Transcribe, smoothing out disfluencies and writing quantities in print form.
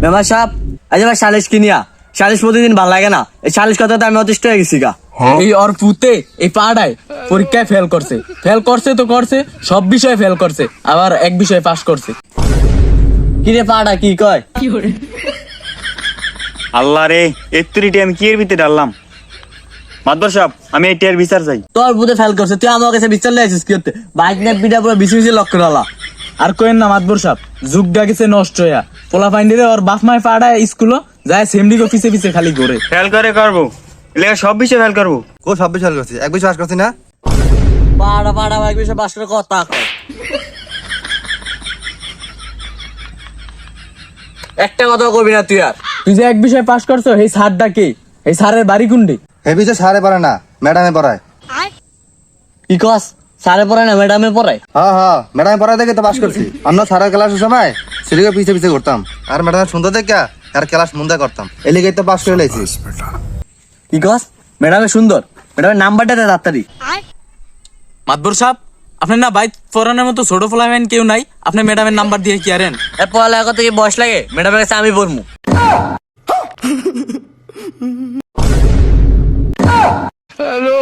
Member সাহেব আজ আবার সালিশ কিনিয়া সালিশ প্রতিদিন ভাল লাগে না, এই সালিশ কথাতে আমি অতিষ্ঠ হয়ে গেছি গা। এই ওর পুতে এই পাড়ায় পরীক্ষায় ফেল করছে তো করছে, সব বিষয়ে ফেল করছে, আবার এক বিষয়ে পাস করছে। কিরে পাড়া কি কয়? আল্লাহ রে, এত্তরিটি আমি কি এর ভিতরে ডাললাম। মাদবর সাহেব, আমি এই টিয়ার বিচার চাই। তোর বুধে ফেল করছে, তুই আমার কাছে বিচার লাইছিস কি করতে? বাইক না পিঠা পুরো বিছি বিছি লক্ষ্য ডালা। আর কোয়েন না মাতবর সাহেব, যুগটা গেছে নষ্ট হইয়া। পোলা পাইন্ডিরে ওর বাপ মায় পাড়ায় স্কুল যায় সেমডিগো পিছে পিছে খালি ঘুরে। ফেল করে করবো, এলাকা সব বিষয়ে ফেল করবো। ও 26 সাল করছি, এক বছর পাস করছি না। পাড়া পাড়া বাইক বিষয়ে বাস করে কথা কয়। একটা কথা কবি না তুই আর। তুই যে এক বিষয়ে পাস করছো, এই স্যারটা কে? এই স্যারের বাড়ি কুন্ডি? হে বিষয় সারে পড়ে না, ম্যাডামে পড়ায়। কি কস? স্যারে পড়ায় না ম্যাডামে পড়ায়? হ্যাঁ ম্যাডামে পড়ায় দেখে তো পাস করছি। আমরা সারের ক্লাসের সময় সেদিকে পিছে পিছে করতাম, আর ম্যাডামের সুন্দর দেখে আর ক্লাস মুন্দা করতাম, এলিগে তো পাস করে লাইছি। কি কস? ম্যাডামে সুন্দর, ম্যাডামের নাম্বারটা দে তাড়াতাড়ি। মাতবর সাহেব, আপনার না বাইক ফরানোর মতো ছোট ফলামেন কেউ নাই, আপনি ম্যাডামের নাম্বার দিয়ে কি আরেন? এর পড়ালেখা থেকে বয়স লাগে, ম্যাডামের কাছে আমি পড়মু। Hello.